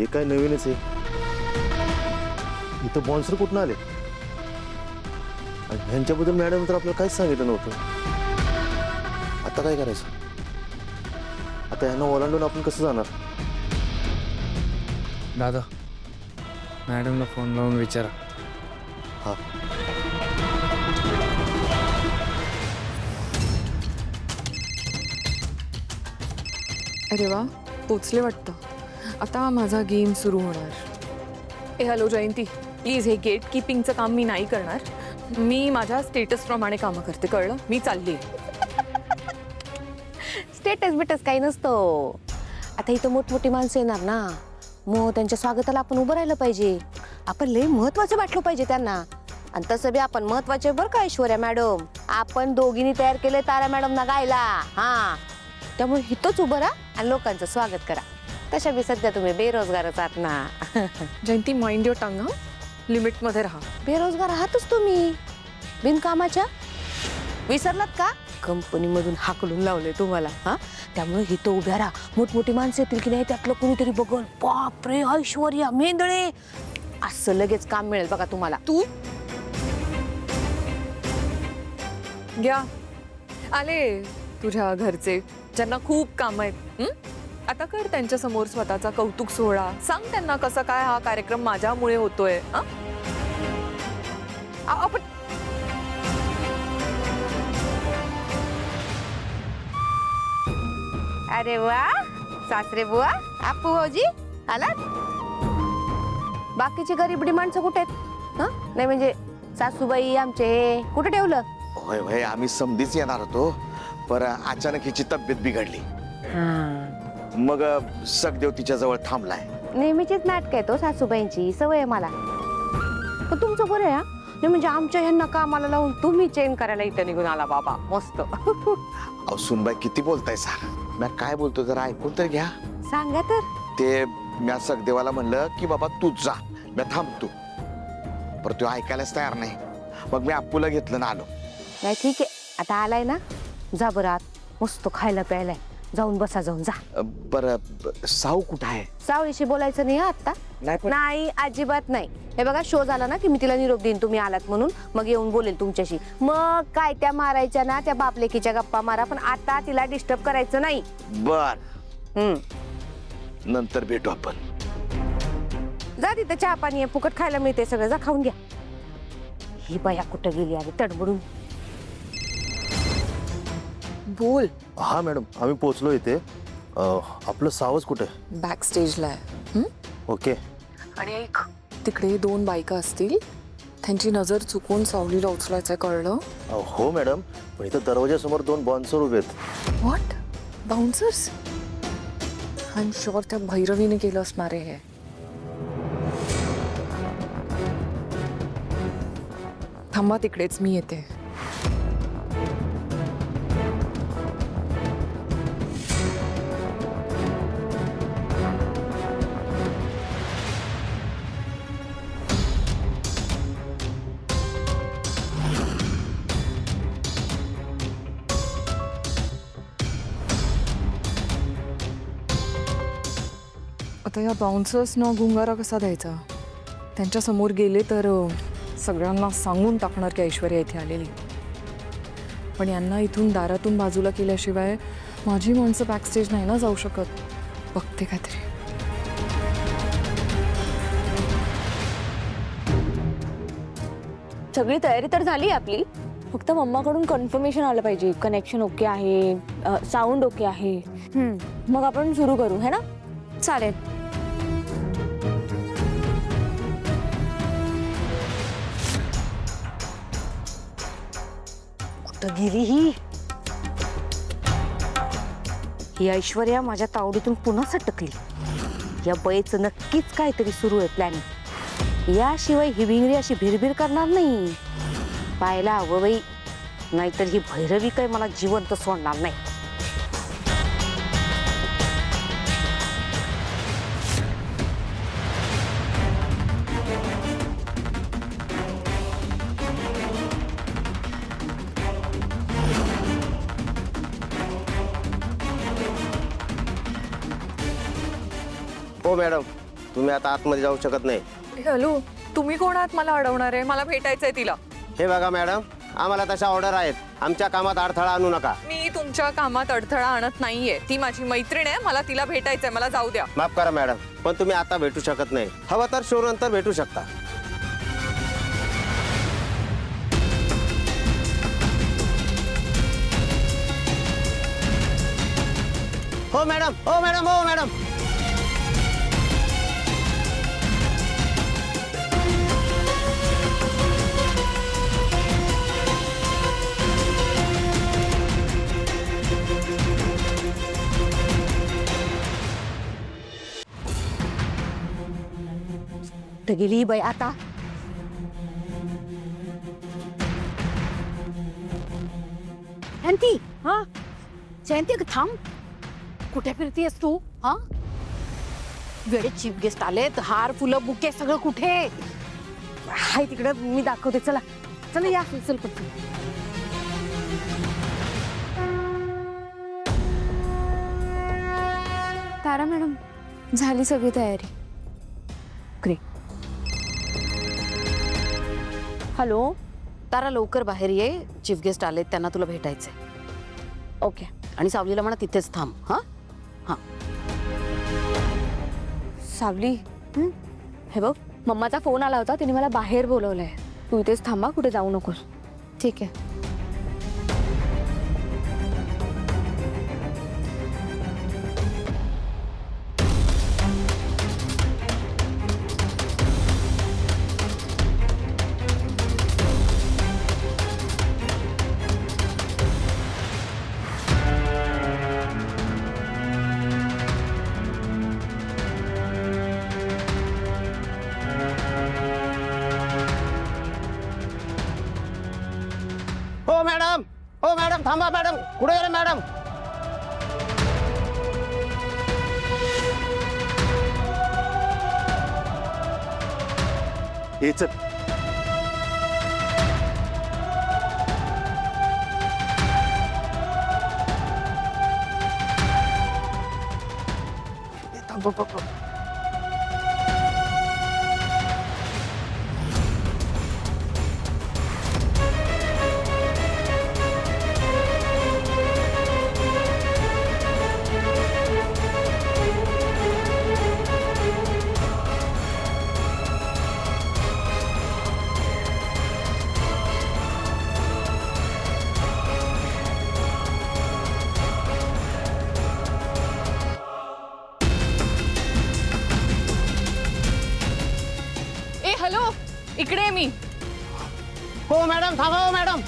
हे काय नवीनच आहे. इथं बॉन्सर कुठून आले आणि ह्यांच्याबद्दल मॅडम तर आपल्याला काहीच सांगितलं नव्हतं. आता काय करायचं? आता ह्यांना ओलांडून आपण कसं जाणार? दादा, मॅडमला फोन लावून विचारा. हा, अरे वा, पोचले वाटतं. आता माझा गेम सुरू होणार. ए हॅलो जयंती, प्लीज हे गेट कीपिंगचं काम मी नाही करणार. मी माझ्या स्टेटसप्रमाणे कामं करते, कळलं? मी चालली. स्टेटस बिटस काही नसतं. आता इथं मोठमोठी माणसं येणार ना, मग त्यांच्या स्वागताला आपण उभं राहिलं पाहिजे. आपण लय महत्वाचं वाटलं पाहिजे त्यांना. आणि तसं बी आपण महत्वाचे बरं का ऐश्वर्या मॅडम. आपण दोघींनी तयार केले तारा मॅडमना गायला. हा, त्यामुळे इथंच उभं राहा आणि लोकांचं स्वागत करा. तशा बी सध्या तुम्ही बेरोजगारच आहात ना. जयंती, माइंड युअर टंग. लिमिटमध्ये राहा. बेरोजगार आहातच तुम्ही, बिनकामाच्या. विसरलात का? कंपनीमधून हाकलून लावले तुम्हाला. हा, त्यामुळे इथं उभ्या राहा. मोठमोठी माणसं येतील की नाही त्यातलं कोणीतरी बघल, बापरे ऐश्वर्या मेंदळे, असं लगेच काम मिळेल बघा तुम्हाला. तू घ्या आले तुझ्या घरचे, ज्यांना खूप काम आहेत. आता कर त्यांच्या समोर स्वतःचा कौतुक सोहळा. सांग त्यांना कसं काय हा कार्यक्रम माझ्यामुळे होतोय. आपण अरे वा, सासरे बुवा, आपू भाऊजी आलात. बाकीची गरीबडी माणसं कुठे आहेत? नाही म्हणजे सासूबाई आमचे कुठे ठेवलं? होय होय, आम्ही समधीच येणार होतो, पर अचानक हिची तब्येत बिघडली. मग सखदेव तिच्या जवळ थांबलाय. नेहमीचीच नाटक आहे तो सासूबाईंची, सवय आहे मला. पण तुमचं बरं आहे. नाही म्हणजे आमच्या ह्यांना कामाला लावून तुम्ही चेंज करायला इथं निघून आला बाबा. मस्त. अहो सुनबाई, किती बोलताय सार? मी काय बोलतो जरा ऐकून तर घ्या. सांगा तर. ते मी सखदेवाला म्हणलं की बाबा तूच जा, मी थांबतो. पर तो ऐकायलाच तयार नाही. मग मी अप्पूला घेतलं ना आलो. नाही ठीक आहे, आता आलाय ना, जा बरं आत. मस्त खायला प्यायलाय, जाऊन बसा, जाऊन जा. बरं, साऊ कुठं आहे? सावळीशी बोलायचं नाही आता. नाही, अजिबात नाही. हे बघा, शो झाला ना की मी तिला निरोप देईन तुम्ही आलात म्हणून. मग येऊन बोलेल तुमच्याशी. मग काय त्या मारायच्या ना, त्या बापलेकीच्या गप्पा मारा, पण आता तिला डिस्टर्ब करायचं नाही. बर, नंतर भेटू आपण. जा, तिथं चहा पाणी आहे, फुकट खायला मिळते सगळं, जा खाऊन घ्या. ही बाया कुठं गेली अरे तडबडून. बोल. हा मॅडम, आम्ही पोहोचलो इथे. आपलं सावज कुठे? बॅक स्टेजला आहे. ओके. आणि एक तिकडे 2 बायका असतील, त्यांची नजर चुकून सावलीला उचलायचं, कळलं? हो मॅडम, पण इथं दरवाजासमोर 2 बॉन्सर उभे आहेत. What? Bouncers? I am sure त्या भैरवीने केलं असणार आहे हे. थांबा तिकडेच, मी येते. आता या बाउन्सर्सना गुंगारा कसा द्यायचा? त्यांच्या समोर गेले तर सगळ्यांना सांगून टाकणार की ऐश्वर्या इथे आलेली. पण यांना इथून दारातून बाजूला केल्याशिवाय माझी माणसं बॅकस्टेज नाही ना जाऊ शकत. बघते काहीतरी. सगळी तयारी तर झाली आपली, फक्त मम्माकडून कन्फर्मेशन आलं पाहिजे. कनेक्शन ओके आहे, साऊंड ओके आहे. मग आपण सुरू करू, है ना? चालेल. कुठं गेली ही ऐश्वर्या? माझ्या तावडीतून पुन्हा सटकली. या बाईचं नक्कीच काहीतरी सुरू आहे प्लॅनिंग. याशिवाय ही विंगरी अशी भिरभिर करणार नाही. पाहायला हवं बाई, नाहीतर ही भैरवी काही मला जिवंत सोडणार नाही. हो मॅडम, तुम्ही आता आतमध्ये जाऊ शकत नाही. हॅलो, तुम्ही कोण आहात मला अडवणार आहे? मला भेटायचंय तिला. हे बघा मॅडम, आम्हाला तशा ऑर्डर आहेत. आमच्या कामात अडथळा आणू नका. मी तुमच्या कामात अडथळा आणत नाहीये. ती माझी मैत्रीण आहे, मला तिला भेटायचंय, मला जाऊ द्या. माफ करा मॅडम, पण तुम्ही आता भेटू शकत नाही. हवं तर शो नंतर भेटू शकता. हो मॅडम, हो मॅडम, हो मॅडम. तर गेली ही बाई आता. जयंती, हा जयंती अगं थांब. कुठे फिरतीयस तू? हा वेळे चीफ गेस्ट आलेत, हार फुलं बुके सगळं कुठे हाय? तिकडे मी दाखवते. चला चला या, चल पटकन. तारा मॅडम, झाली सगळी तयारी. ग्रेट. हॅलो. तारा लवकर बाहेर ये, चीफ गेस्ट आलेत, त्यांना तुला भेटायचंय. ओके. आणि सावलीला म्हणा तिथेच थांब. हा हा. सावली, हे बघ, मम्माचा फोन आला होता, तिने मला बाहेर बोलवलंय. तू इथेच थांबा, कुठे जाऊ नकोस. ठीक आहे. हो मॅडम, हो मॅडम, थांबा मॅडम. कुठे गेले मॅडम? हे चल. ए हॅलो, इकडे आहे मी. हो मॅडम, थांबा. हो मॅडम.